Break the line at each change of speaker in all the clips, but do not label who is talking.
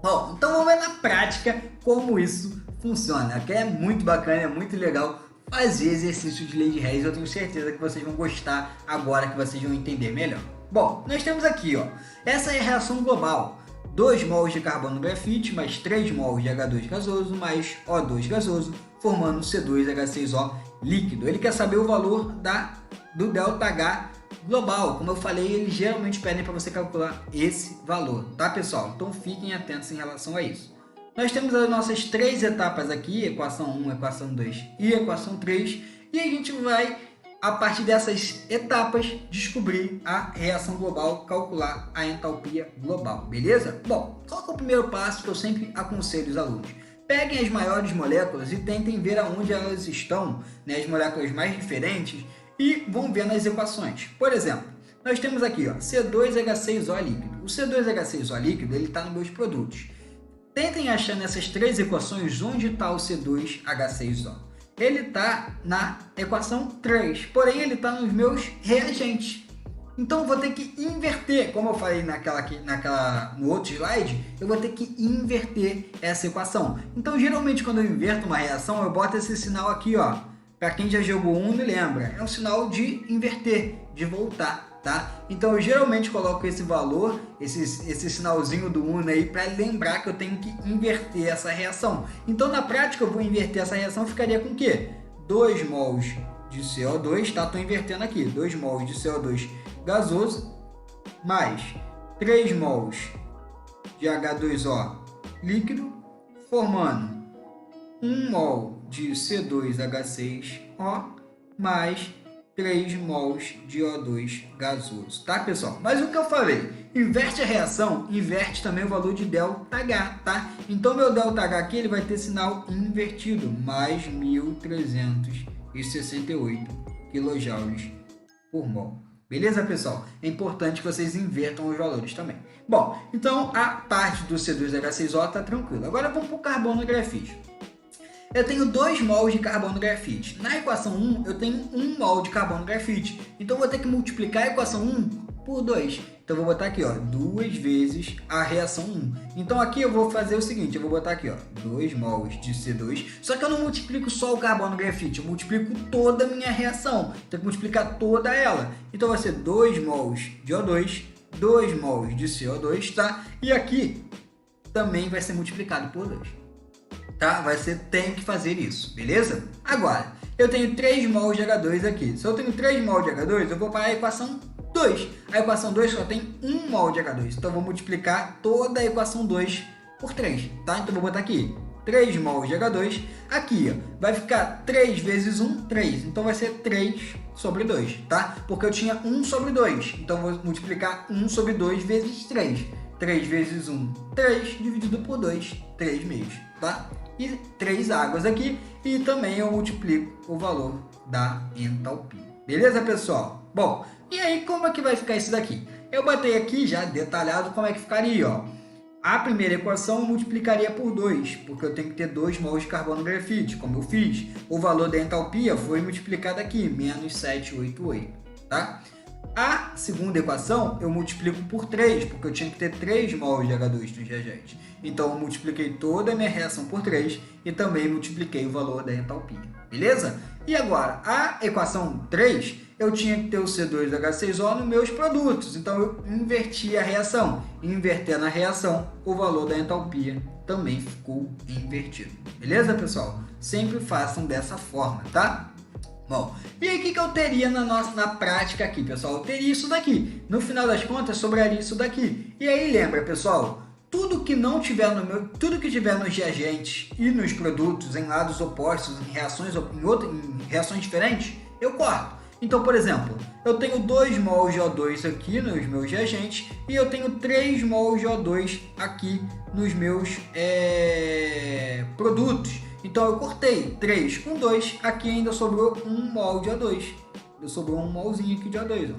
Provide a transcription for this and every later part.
Bom, então vamos ver na prática como isso funciona, que é muito bacana, é muito legal fazer exercício de lei de Hess. Eu tenho certeza que vocês vão gostar agora que vocês vão entender melhor. Bom, nós temos aqui, ó, essa é a reação global. 2 mols de carbono grafite mais 3 mols de H2 gasoso mais O2 gasoso, formando C2H6O líquido. Ele quer saber o valor do ΔH global. Como eu falei, eles geralmente pedem para você calcular esse valor, tá, pessoal? Então fiquem atentos em relação a isso. Nós temos as nossas três etapas aqui, equação 1, equação 2 e equação 3, e a gente vai, a partir dessas etapas, descobrir a reação global, calcular a entalpia global, beleza? Bom, qual é o primeiro passo que eu sempre aconselho os alunos? Peguem as maiores moléculas e tentem ver aonde elas estão, né, as moléculas mais diferentes, e vão ver nas equações. Por exemplo, nós temos aqui, ó, C2H6O líquido. O C2H6O líquido está nos meus produtos. Tentem achar nessas três equações onde está o C2H6O. Ele está na equação 3, porém ele está nos meus reagentes. Então eu vou ter que inverter, como eu falei no outro slide, eu vou ter que inverter essa equação. Então geralmente quando eu inverto uma reação, eu boto esse sinal aqui, ó. Para quem já jogou Uno, lembra, é um sinal de inverter, de voltar, tá? Então eu geralmente coloco esse valor, esse sinalzinho do Uno aí, para lembrar que eu tenho que inverter essa reação. Então na prática eu vou inverter essa reação, ficaria com o quê? 2 mols de CO2, tá? Estou invertendo aqui, 2 mols de CO2 gasoso, mais 3 mols de H2O líquido, formando 1 mol de C2H6O mais 3 mols de O2 gasoso, tá, pessoal? Mas o que eu falei, inverte a reação, inverte também o valor de ΔH, tá? Então meu ΔH aqui ele vai ter sinal invertido, mais 1.368 kJ por mol. Beleza, pessoal? É importante que vocês invertam os valores também. Bom, então a parte do C2H6O está tranquila. Agora vamos para o carbono grafite. Eu tenho 2 mols de carbono grafite. Na equação 1, eu tenho 1 mol de carbono grafite. Então, eu vou ter que multiplicar a equação 1 por 2. Então, eu vou botar aqui, ó, 2 vezes a reação 1. Então, aqui eu vou fazer o seguinte, eu vou botar aqui, ó, 2 mols de C2. Só que eu não multiplico só o carbono grafite, eu multiplico toda a minha reação. Tenho que multiplicar toda ela. Então, vai ser 2 mols de O2, 2 mols de CO2, tá? E aqui também vai ser multiplicado por 2. Tá? Tem que fazer isso, beleza? Agora, eu tenho 3 mols de H2 aqui. Se eu tenho 3 mols de H2, eu vou para a equação 2. A equação 2 só tem 1 mol de H2. Então, eu vou multiplicar toda a equação 2 por 3, tá? Então, eu vou botar aqui 3 mols de H2. Aqui, ó, vai ficar 3 vezes 1, 3. Então, vai ser 3 sobre 2, tá? Porque eu tinha 1 sobre 2. Então, eu vou multiplicar 1 sobre 2 vezes 3. 3 vezes 1, 3, dividido por 2, 3 meios, tá? E 3 águas aqui, e também eu multiplico o valor da entalpia. Beleza, pessoal? Bom, e aí como é que vai ficar isso daqui? Eu botei aqui já detalhado como é que ficaria, ó. A primeira equação eu multiplicaria por 2, porque eu tenho que ter 2 mols de carbono grafite, como eu fiz. O valor da entalpia foi multiplicado aqui, menos 788, tá? A segunda equação eu multiplico por 3, porque eu tinha que ter 3 mols de H2 nos reagentes. Então, eu multipliquei toda a minha reação por 3 e também multipliquei o valor da entalpia. Beleza? E agora, a equação 3, eu tinha que ter o C2H6O nos meus produtos. Então, eu inverti a reação. Invertendo a reação, o valor da entalpia também ficou invertido. Beleza, pessoal? Sempre façam dessa forma, tá? Bom, e aí o que eu teria na prática aqui, pessoal? Eu teria isso daqui. No final das contas, sobraria isso daqui. E aí lembra, pessoal, tudo que tiver nos reagentes e nos produtos em lados opostos, em reações diferentes, eu corto. Então, por exemplo, eu tenho 2 mols de O2 aqui nos meus reagentes e eu tenho 3 mols de O2 aqui nos meus produtos. Então eu cortei 3 com 2, aqui ainda sobrou 1 mol de O2. Sobrou um molzinho aqui de O2, ó.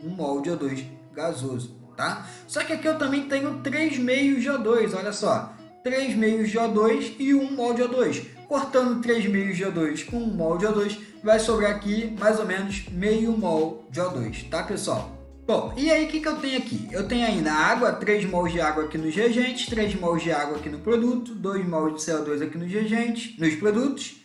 1 mol de O2 gasoso, tá? Só que aqui eu também tenho 3 meios de O2, olha só. 3 meios de O2 e 1 mol de O2. Cortando 3 meios de O2 com 1 mol de O2, vai sobrar aqui mais ou menos meio mol de O2, tá, pessoal? Bom, e aí o que eu tenho aqui? Eu tenho aí na água 3 mols de água aqui nos reagentes, 3 mols de água aqui no produto, 2 mols de CO2 aqui nos reagentes, nos produtos,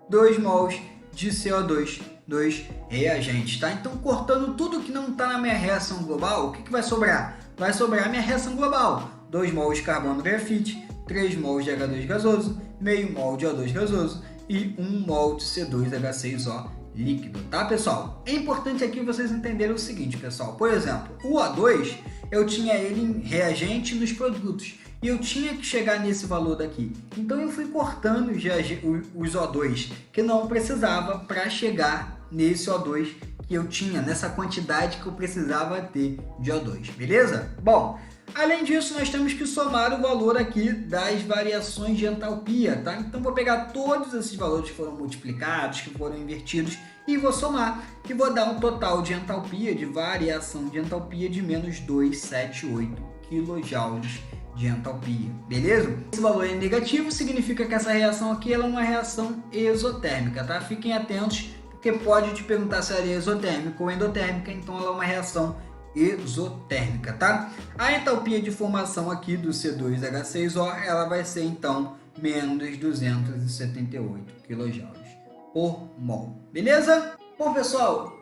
2 mols de CO2 dos reagentes, tá? Então, cortando tudo que não está na minha reação global, o que vai sobrar? Vai sobrar a minha reação global. 2 mols de carbono grafite, 3 mols de H2 gasoso, meio mol de O2 gasoso e 1 mol de C2H6O líquido, tá, pessoal? É importante aqui vocês entenderem o seguinte, pessoal. Por exemplo, o O2, eu tinha ele em reagente nos produtos e eu tinha que chegar nesse valor daqui. Então, eu fui cortando os O2 que não precisava para chegar nesse O2 que eu tinha, nessa quantidade que eu precisava ter de O2, beleza? Bom, além disso, nós temos que somar o valor aqui das variações de entalpia, tá? Então, vou pegar todos esses valores que foram multiplicados, que foram invertidos, e vou somar, que vou dar um total de entalpia, de variação de entalpia de menos 278 kJ de entalpia, beleza? Esse valor é negativo, significa que essa reação aqui ela é uma reação exotérmica, tá? Fiquem atentos, porque pode te perguntar se ela é exotérmica ou endotérmica, então ela é uma reação exotérmica, tá? A entalpia de formação aqui do C2H6O, ela vai ser então menos 278 kJ por mol, beleza? Bom, pessoal,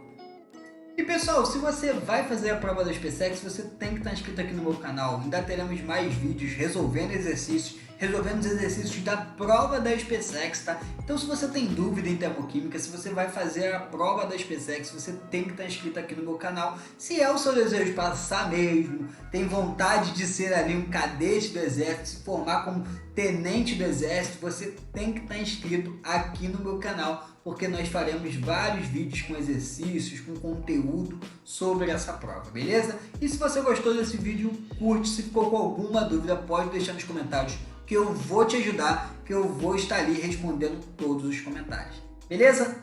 se você vai fazer a prova da SpaceX, você tem que estar inscrito aqui no meu canal. Ainda teremos mais vídeos resolvendo os exercícios da prova da SpaceX, tá? Então, se você tem dúvida em termoquímica, se você vai fazer a prova da SpaceX, você tem que estar inscrito aqui no meu canal. Se é o seu desejo passar mesmo, tem vontade de ser ali um cadete do exército, se formar como tenente do exército, você tem que estar inscrito aqui no meu canal, porque nós faremos vários vídeos com exercícios, com conteúdo sobre essa prova, beleza? E se você gostou desse vídeo, curte. Se ficou com alguma dúvida, pode deixar nos comentários, que eu vou te ajudar, que eu vou estar ali respondendo todos os comentários, beleza?